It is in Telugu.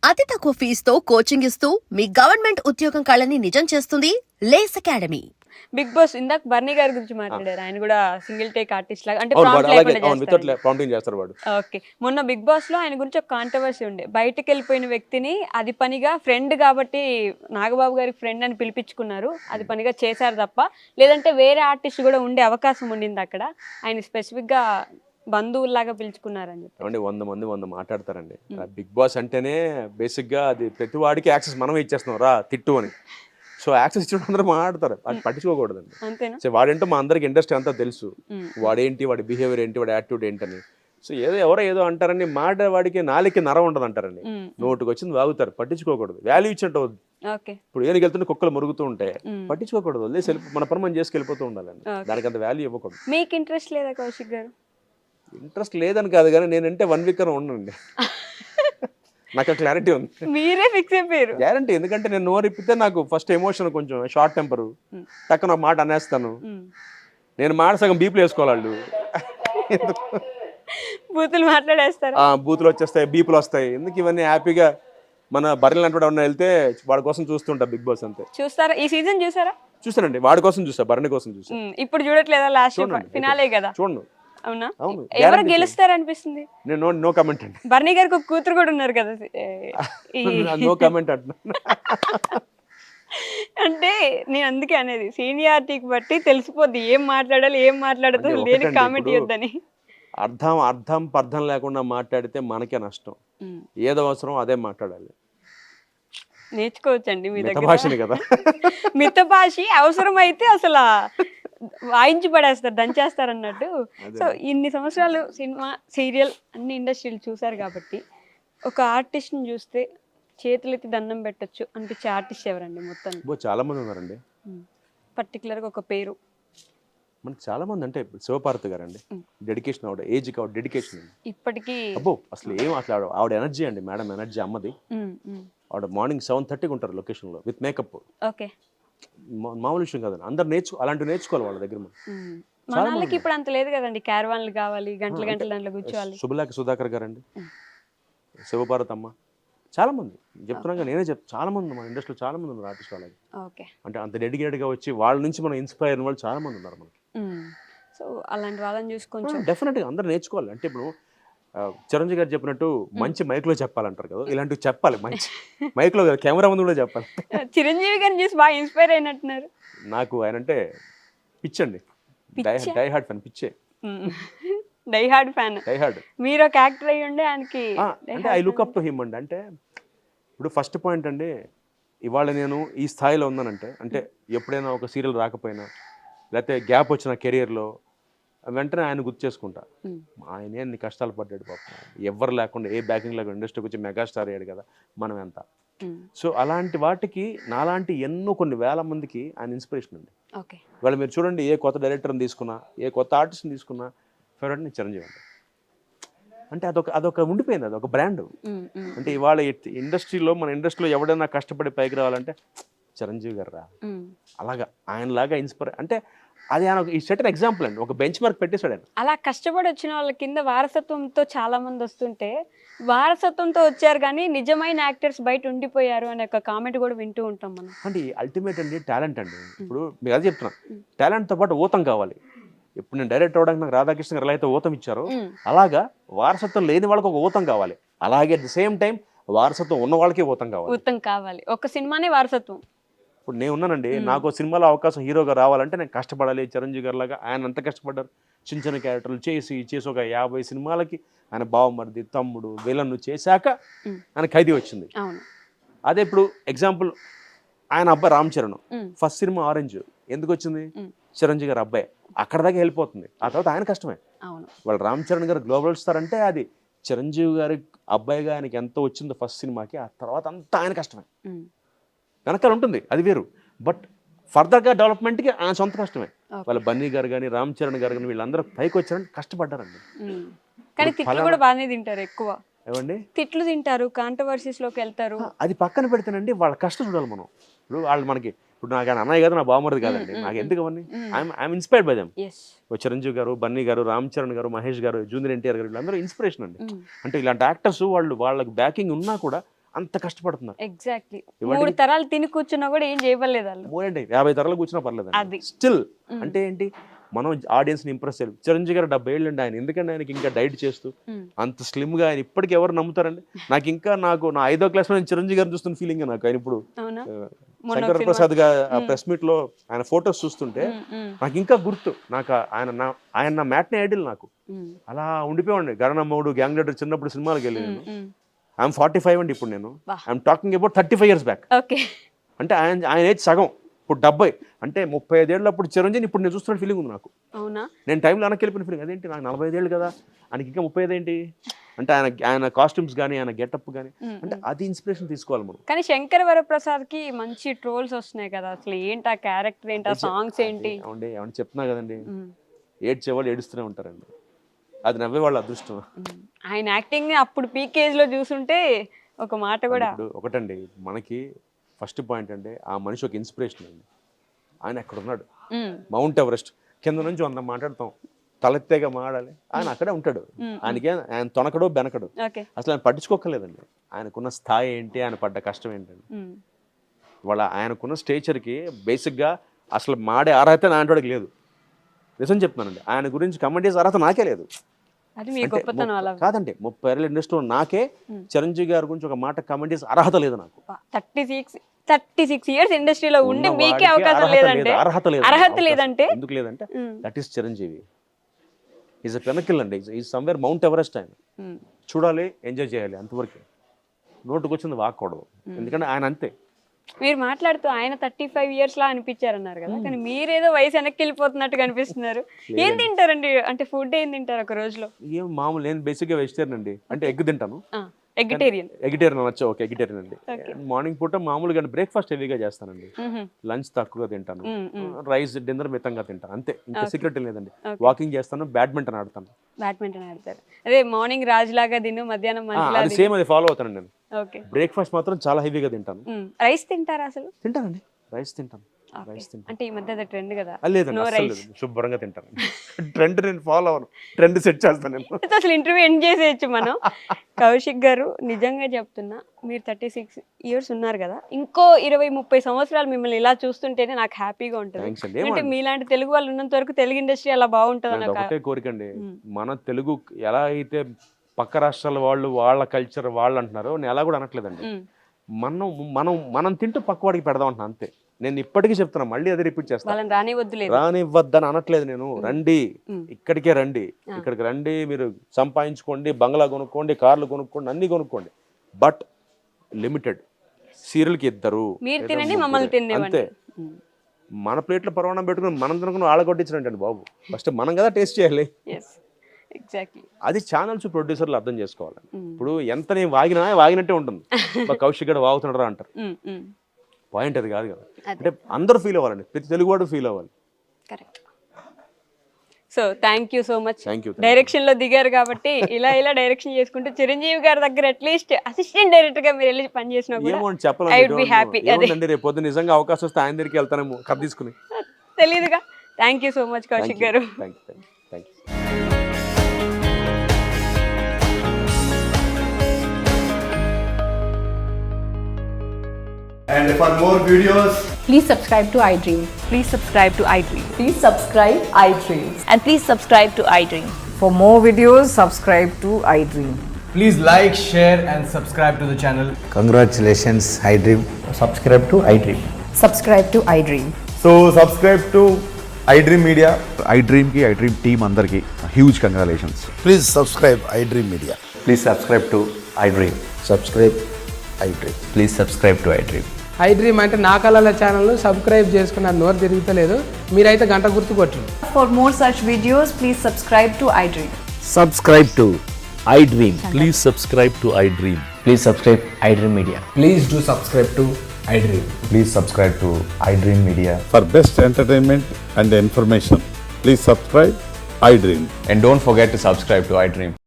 అతి తక్కువ ఫీజుతో కోచింగ్ ఇస్తూ మీ గవర్నమెంట్ ఉద్యోగం కళని నిజం చేస్తుంది లేస్ అకాడమీ. బిగ్ బాస్ ఇందాక బర్నీ గారి గురించి మాట్లాడారు. ఆయన కూడా సింగిల్ టేక్ ఆర్టిస్ట్ లాగా అంటే అవును, వాడు ప్రాంప్ట్ అలాగే లేకుండా అవును చేస్తారు. వితౌట్ ప్రాంప్టింగ్ చేస్తారు వాడు. ఓకే, మొన్న బిగ్ బాస్ లో ఆయన గురించి ఒక కాంట్రవర్సీ ఉండే. బయటకు వెళ్ళిపోయిన వ్యక్తిని అది పనిగా ఫ్రెండ్ కాబట్టి నాగబాబు గారికి ఫ్రెండ్ అని పిలిపించుకున్నారు, అది పనిగా చేశారు తప్ప లేదంటే వేరే ఆర్టిస్ట్ కూడా ఉండే అవకాశం ఉండింది అక్కడ. ఆయన స్పెసిఫిక్ గా బంధువుల్లాగా పిలుచుకున్నారని చెప్పి. ఏమండి 100 మంది 100 మాట్లాడతారండి. బిగ్ బాస్ అంటేనే బేసిక్ గా అది ప్రతి వాడికి యాక్సెస్ మనమే ఇచ్చేస్తున్నాం రా తిట్టు అని. సో యాక్సెస్ ఇచ్చిన అందరూ మాట్లాడతారు, అది పట్టించుకోకూడదండి. అంతేనా? సో వాడేంటో మా అందరికి ఇండస్ట్రీ అంతా తెలుసు, వాడేంటి వాడి బిహేవియర్ ఏంటి వాడి యాటిట్యూడ్ ఏంటని. సో ఎవరో ఏదో అంటారని మాట వాడికి నాలుగుకి నరం ఉండదు అంటారండి. నోటుకు వచ్చింది వాగుతారు, పట్టించుకోకూడదు. వాల్యూ ఇచ్చినట్టు అవుద్ది. ఓకే, ఇప్పుడు ఏనికి వెళ్తుంటే కుక్కలు మురుగుతూ ఉంటే పట్టించుకోకూడదు, వదిలేసి మన పని మనం చేసుకెళ్ళిపోతూ ఉండాలండి. దానికి అంత వాల్యూ ఇవ్వకూడదు. మీకు ఇంట్రెస్ట్ లేదా కౌశిక్ గారు? ఇంట్రెస్ట్ లేదని కాదు కానీ నేనంటే 1 వీక్ అని ఉండండి. నాకు క్లారిటీ ఉంది. మీరే ఫిక్స్ అయిపోయారు. గ్యారంటీ, ఎందుకంటే నేను నోరు ఇప్పితే నాకు ఫస్ట్ ఎమోషన్, కొంచెం షార్ట్ టెంపరు, టక్కున మాట అనేస్తాను. నేను మాట సగం బీపులు వేసుకోవాలి. బూతులు మాట్లాడేస్తారు, బూతులు వచ్చేస్తాయి, బీపులు వస్తాయి. ఎందుకు ఇవన్నీ? హ్యాపీగా మన బర్రెలు అంటే ఎవరైనా వెళ్తే వాడి కోసం చూస్తుంటా బిగ్ బాస్ అంతే. చూస్తారా? ఈ సీజన్ చూసారా? చూసానండి, వాడి కోసం చూసా, బర్రెని కోసం చూసా. ఇప్పుడు చూడట్లేదా? లాస్ట్ ఫినాలే కదా. చూడండి. అవునా? అవును, ఎవరు గెలుస్తారు అనిపిస్తుంది? నేను నో కామెంట్ అండి. బర్నీ గారికి ఒక కూతురు కూడా ఉన్నారు కదా. నో కామెంట్ అంటున్నా. అంటే నేను అందుకే అనేది, సీనియారిటీకి బట్టి తెలిసిపోద్ది ఏం మాట్లాడాలి ఏం మాట్లాడదు, దేనికి కామెంట్ ఇవ్వద్దని. అర్థం లేకుండా మాట్లాడితే మనకే నష్టం. ఏదో అవసరం అదే మాట్లాడాలి. నేర్చుకోవచ్చండి మీ దగ్గర భాషని కదా. మితభాషి అవసరమైతే అసలు వాయించి పడేస్తారు, దంచేస్తారు అన్నట్టు. సో ఇన్ని సంవత్సరాలు సినిమా సీరియల్ అన్ని ఇండస్ట్రీలు చూసారు కాబట్టి ఒక ఆర్టిస్ట్ని చూస్తే చేతులెత్తి దండం పెట్టచ్చు అనిపించే ఆర్టిస్ట్ ఎవరండి? మొత్తం చాలా మంది ఉన్నారండి. పర్టికులర్గా ఒక పేరు మనకి చాలా మంది అంటే శివపార్వతి గారు అండి. డెడికేషన్, ఆవిడ ఏజ్ కి ఆవిడ డెడికేషన్ ఇప్పటికీ అబ్బో అసలు ఏం అసలు ఆవిడ ఎనర్జీ అండి. మేడం ఎనర్జీ అమ్మది. ఆవిడ మార్నింగ్ 7:30కి ఉంటారు లొకేషన్లో విత్ మేకప్. ఓకే, మామూలు విషయం కదండి. అందరు అలాంటివి నేర్చుకోవాలి వాళ్ళ దగ్గర. మన వాళ్ళకి ఇప్పుడు అంత లేదు కదండి, క్యారవాన్లు కావాలి, గంటల గంటల దాంట్లో కూర్చోవాలి. శుభలేఖ సుధాకర్ గారు అండి, శివపార్వతి అమ్మ, చాలా మంది చెప్తున్నాగా, నేనే చాలా మంది మన ఇండస్ట్రీలో చాలా మంది ఉన్నారు ఆర్టిస్ట్ వాళ్ళకి. ఓకే, అంటే అంత డెడికేటెడ్గా వచ్చి వాళ్ళ నుంచి మనం ఇన్స్పైర్ అయిన వాళ్ళు చాలా మంది ఉన్నారు మనకి. సో అలాంటి వాళ్ళని చూసుకొని డెఫినెట్గా అందరూ నేర్చుకోవాలి. అంటే ఇప్పుడు చిరంజీవి గారు చెప్పినట్టు మంచి మైక్లో చెప్పాలంటారు కదా, ఇలాంటివి చెప్పాలి. మంచి మైక్లో కదా, కెమెరా ముందు కూడా చెప్పాలి. చిరంజీవి గారిని చూసి బాగా ఇన్స్పైర్ అయినట్టున్నారు. నాకు ఆయన అంటే పిచ్చండి, డై హార్డ్ ఫ్యాన్. పిచ్చే, die hard fan. Die hard. మీరు ఒక యాక్టర్ అయ్యి ఉండే ఆయనకి అంటే I look up to him అండి. అంటే ఇప్పుడు ఫస్ట్ పాయింట్ అండి, ఇవాళ నేను ఈ స్థాయిలో ఉన్నానంటే అంటే ఎప్పుడైనా ఒక సీరియల్ రాకపోయినా లేకపోతే గ్యాప్ వచ్చిన కెరియర్లో వెంటనే ఆయన గుర్తు చేసుకుంటా. ఆయన ఎన్ని కష్టాలు పడ్డాడు పాపం, ఎవరు లేకుండా ఏ బ్యాకింగ్ లేకుండా ఇండస్ట్రీకి వచ్చి మెగాస్టార్ అయ్యాడు కదా, మనం ఎంత. సో అలాంటి వాటికి నాలాంటి ఎన్నో కొన్ని వేల మందికి ఆయన ఇన్స్పిరేషన్ అండి. ఇవాళ మీరు చూడండి, ఏ కొత్త డైరెక్టర్ని తీసుకున్నా, ఏ కొత్త ఆర్టిస్ట్ని తీసుకున్నా, ఫేవరెట్ ని చిరంజీవి అండి. అంటే అదొక ఉండిపోయింది, అదొక బ్రాండ్. అంటే ఇవాళ ఇండస్ట్రీలో, మన ఇండస్ట్రీలో ఎవడైనా కష్టపడి పైకి రావాలంటే చిరంజీవి గారు రా, అలాగా ఆయనలాగా ఇన్స్పైర్. అంటే అది ఆయన ఈ సెట్ ఎగ్జాంపుల్ అండి, ఒక బెంచ్ మార్క్ పెట్టేశాడు ఆయన. అలా కష్టపడి వచ్చిన వాళ్ళ కింద వారసత్వంతో చాలా మంది వస్తుంటే, వారసత్వంతో వచ్చారు కానీ నిజమైన యాక్టర్స్ బయట ఉండిపోయారు అనే ఒక కామెంట్ కూడా వింటూ ఉంటాం మనం. అంటే అల్టిమేట్ అండి టాలెంట్ అండి. ఇప్పుడు మీకు అది చెప్తున్నా, టాలెంట్తో పాటు ఊతం కావాలి. ఇప్పుడు నేను డైరెక్ట్ అవ్వడానికి నాకు రాధాకృష్ణ గారు ఎలా అయితే ఊతం ఇచ్చారో, అలాగా వారసత్వం లేని వాళ్ళకి ఒక ఊతం కావాలి. అలాగే అట్ ది సేమ్ టైం వారసత్వం ఉన్న వాళ్ళకి ఊతం కావాలి. ఒక సినిమానే వారసత్వం. ఇప్పుడు నేను ఉన్నానండి, నాకు సినిమాలో అవకాశం హీరోగా రావాలంటే నేను కష్టపడాలి. చిరంజీవి గారు లాగా ఆయన అంత కష్టపడ్డారు. చిన్న చిన్న క్యారెక్టర్లు చేసి ఒక 50 సినిమాలకి ఆయన బావమరిది, తమ్ముడు, విలన్ను చేశాక ఆయన ఖైదీ వచ్చింది. అదే ఇప్పుడు ఎగ్జాంపుల్ ఆయన అబ్బాయి Ram Charan, first cinema orange ఎందుకు వచ్చింది? చిరంజీవి గారు అబ్బాయి, అక్కడ దాకా వెళ్ళిపోతుంది. ఆ తర్వాత ఆయన కష్టమే. వాళ్ళు రామ్ చరణ్ గారు గ్లోబల్ స్టార్ అంటే అది చిరంజీవి గారి అబ్బాయిగా ఆయనకి ఎంత వచ్చిందో ఫస్ట్ సినిమాకి, ఆ తర్వాత అంతా ఆయన కష్టమే. వెనకాల ఉంటుంది, అది వేరు. బట్ ఫర్దర్గా డెవలప్మెంట్కి ఆయన సొంత కష్టమే. వాళ్ళ బన్నీ గారు కానీ, రామ్ చరణ్ గారు కానీ, వీళ్ళందరూ పైకి వచ్చారని కష్టపడ్డారండి. కానీ తిట్లు కూడా బాగానే తింటారు, ఎక్కువ ఏమండి తిట్లు తింటారు, కాంట్రవర్సీస్లోకి వెళ్తారు. అది పక్కన పెడితేనండి వాళ్ళ కష్టం చూడాలి మనం. ఇప్పుడు వాళ్ళు మనకి, ఇప్పుడు నాకు అన్నయ్య కాదు, నా బావమరిది కాదండి, నాకు ఎందుకు అవన్నీ. I'm inspired by them. Chiranjeevi గారు, బన్నీ గారు, రామ్ చరణ్ గారు, మహేష్ గారు, జూనియర్ ఎన్టీఆర్ గారు, వీళ్ళందరూ ఇన్స్పిరేషన్ అండి. అంటే ఇలాంటి యాక్టర్స్ వాళ్ళకి బ్యాకింగ్ ఉన్నా కూడా అంత కష్టపడుతున్నారు. ఎగ్జాక్ట్లీ 3 తరాలు తిని కూర్చున్నా కూడా ఏం చేయలేదు వాళ్ళు. మోయండి 50 తరాలు కూర్చున్నా పర్లేదు అది. స్టిల్ అంటే ఏంటి, మనం ఆడియన్స్ని ఇంప్రెస్ చేయాలి. చిరంజీవి గారు 70 ఏళ్ళు అండి ఆయన, ఎందుకంటే ఆయనకి ఇంకా డైట్ చేస్తూ అంత స్లిమ్గా ఆయన ఇప్పటికీ ఎవరు నమ్ముతారండి? నాకు నా 5వ క్లాస్లో నేను చిరంజీవి గారిని చూస్తున్న ఫీలింగ్ నాకు. ఆయన ఇప్పుడు శంకర్ ప్రసాద్ ప్రెస్ మీట్ లో ఆయన ఫొటోస్ చూస్తుంటే నాకు ఇంకా గుర్తు. నాకు ఆయన నా మ్యాట్ని ఐడల్. నాకు అలా ఉండిపోయాడు. గరణమ్మడు, గ్యాంగ్ లీడర్ చిన్నప్పుడు సినిమాలకు వెళ్ళి నేను ఐఎమ్ 45 అండి ఇప్పుడు. నేను I'm talking about 35 years back. అంటే ఆయన ఏజ్ సగం, ఇప్పుడు 70. అంటే 35 ఏళ్ళు అప్పుడు చిరంజీవి, ఇప్పుడు నేను చూస్తున్న ఫీలింగ్ ఉంది నాకు. నేను టైంలో వెనక్కి వెళ్ళిపోయిన ఫీలింగ్. అదేంటి నాకు 45 ఏళ్ళు కదా, ఆయనకి ఇంకా 35 ఏంటి అంటే ఆయన కాస్ట్యూమ్స్ కానీ ఆయన గెటప్ కానీ, అంటే అది ఇన్స్పిరేషన్ తీసుకోవాలి మనం. కానీ శంకర్ వరప్రసాద్ కి మంచి ట్రోల్స్ వస్తున్నాయి కదా, అసలు ఏంటి ఆ క్యారెక్టర్ ఏంటి, ఆ సాంగ్స్ ఏంటి? ఏమంటే చెప్తున్నా కదండి, ఏడ్చేవాళ్ళు ఏడుస్తూనే ఉంటారండి, అది నవ్వే వాళ్ళ అదృష్టం. ఆయన యాక్టింగ్ అప్పుడు పీక్ ఏజ్ లో చూసుంటే ఒక మాట కూడా. ఒకటండి మనకి ఫస్ట్ పాయింట్ అంటే ఆ మనిషి ఒక ఇన్స్పిరేషన్ అండి. ఆయన అక్కడ ఉన్నాడు, మౌంట్ ఎవరెస్ట్ కింద నుంచి 100 మాట్లాడతాం, తలెత్తేగా మాడాలి, ఆయన అక్కడే ఉంటాడు. ఆయన తొనకడు బెనకడు, అసలు ఆయన పట్టించుకోకలేదండి. ఆయనకున్న స్థాయి ఏంటి, ఆయన పడ్డ కష్టం ఏంటండి. వాళ్ళ ఆయనకున్న స్టేచర్కి బేసిక్గా అసలు మాడే అర్హత నా అంటోడికి లేదు. నిజం చెప్తున్నానండి, ఆయన గురించి కమెంట్ చేసే అర్హత నాకే లేదు. కాదండి 30 ఏళ్ళ ఇండస్ట్రీలో నాకే చిరంజీవి గారి గురించి ఒక మాట కమెంట్ చేసే అర్హత లేదు నాకు. 36 years ఇండస్ట్రీలో ఉండి మీకే అవకాశం లేదంటే, అర్హత లేదంటే ఎందుకు లేదంటే that is Chiranjeevi. Is a pinnacle అండి, ఈజ్ సమ్వేర్ మౌంట్ ఎవరెస్ట్. ఆయన చూడాలి, ఎంజాయ్ చేయాలి, అంతవరకు. నోటుకు వచ్చింది వాక్కూడదు, ఎందుకంటే ఆయన అంతే. మీరు మాట్లాడుతూ ఆయన 35 years లా అనిపించారన్నారు కదా, కానీ మీరేదో వయసు వెనక్కి వెళ్ళిపోతున్నట్టు కనిపిస్తున్నారు. ఏం తింటారండి, అంటే ఫుడ్ ఏం తింటారు ఒక రోజులో? ఏం మామూలు, నేను బేసిక్గా వెజిటేరియన్ అండి, అంటే ఎగ్ తింటాను. ఎగిటేరియన్ వచ్చా, ఓకే ఎగిటేరియన్ అండి. మార్నింగ్ పూట మామూలుగా బ్రేక్ఫాస్ట్ హెవీగా చేస్తానండి, లంచ్ తక్కువగా తింటాను, రైస్ డిన్నర్ మితంగా తింటాను, అంతే. ఇంకా సీక్రెట్ లేదండి. వాకింగ్ చేస్తాను, బ్యాడ్మింటన్ ఆడతాను. అదే మార్నింగ్ రాజు లాగా తిను, మధ్యాహ్నం అది సేమ్, అది ఫాలో అవుతాను నేను. బ్రేక్ఫాస్ట్ మాత్రం చాలా హెవీగా తింటాను. రైస్ తింటారా? అసలు తింటానండి, రైస్ తింటాను. అంటే ఈ మధ్య ట్రెండ్ కదా. లేదండి, శుభ్రంగా తింటాను. ట్రెండ్ నేను ఫాలో అవ్వను, ట్రెండ్ సెట్ చేస్తాను నేను. అసలు ఇంటర్వ్యూ ఎండ్ చేసేయచ్చు మనం. కౌశిక్ గారు, నిజంగా చెప్తున్నా, మీరు 36 years ఉన్నారు కదా, ఇంకో 20-30 సంవత్సరాలు మిమ్మల్ని ఇలా చూస్తుంటేనే నాకు హ్యాపీగా ఉంటుంది. అంటే మీలాంటి తెలుగు వాళ్ళు ఉన్నంత వరకు తెలుగు ఇండస్ట్రీ అలా బాగుంటుంది. ఒకటే కోరికండి, మన తెలుగు ఎలా అయితే పక్క రాష్ట్రాల వాళ్ళు వాళ్ళ కల్చర్ వాళ్ళు అంటున్నారు, నేను ఎలా కూడా అనట్లేదండి. మనం తింటూ పక్కవాడికి పెడదాం అంటున్నా, అంతే. నేను ఇప్పటికీ చెప్తున్నా, మళ్ళీ అదే రిపీట్ చేస్తాను, రానివ్వద్దని అనట్లేదు నేను. రండి, ఇక్కడికే రండి, ఇక్కడికి రండి, మీరు సంపాదించుకోండి, బంగ్లా కొనుక్కోండి, కార్లు కొనుక్కోండి, అన్ని కొనుక్కోండి, బట్ లిమిటెడ్. సీరియల్కి 2 అంతే. మన ప్లేట్లో పరవాణం పెట్టుకుని మనం తినుకుని వాళ్ళ కొట్టించినట్టండి బాబు. ఫస్ట్ మనం కదా టేస్ట్ చేయాలి. అది ఛానల్స్ ప్రొడ్యూసర్లు అర్థం చేసుకోవాలి. ఇప్పుడు ఎంత నేను వాగినట్టే ఉంటుంది, కౌశిక్ గడ వాగుతున్నాడు రా అంటారు. పాయింట్ అది కాదు కదా, అంటే అందరూ ఫీల్ అవ్వాలండి, ప్రతి తెలుగువాడు ఫీల్ అవ్వాలి. So thank you so much. Direction లో దిగారు కాబట్టి ఇలా డైరెక్షన్ చేసుకుంటూ చిరంజీవి గారి దగ్గర అట్లీస్ట్ అసిస్టెంట్ డైరెక్టర్ గా మీరు వెళ్ళి పని చేసినా చెప్పాలండి. రేపు పొద్దున నిజంగా అవకాశం వస్తే ఆయన దగ్గరికి వెళ్తానేమో కథ తీసుకుని, తెలీదుగా. Thank you so much Kaushik గారు. And for more videos, please subscribe to iDream. Please subscribe to iDream. Please subscribe iDream. And please subscribe to iDream. For more videos, subscribe to iDream. please like, share and subscribe to the channel. Congratulations, iDream. Subscribe to iDream. Subscribe to iDream. So subscribe to iDream Media. iDream ki iDream team andarki huge congratulations. Please subscribe iDream Media. Please subscribe to iDream. Subscribe iDream. Please subscribe to iDream. iDream అంటే నా కళల ఛానల్ సబ్స్క్రైబ్ చేసుకున్న నోరు తిరుగుతలేదు, మీరైతే గంట గుర్తు కొట్టండి. For more such videos, please subscribe to iDream. Subscribe to iDream. Please subscribe to iDream. Please subscribe iDream Media. Please do subscribe to iDream. Please subscribe to iDream Media. For best entertainment and information, please subscribe iDream. And don't forget to subscribe to iDream.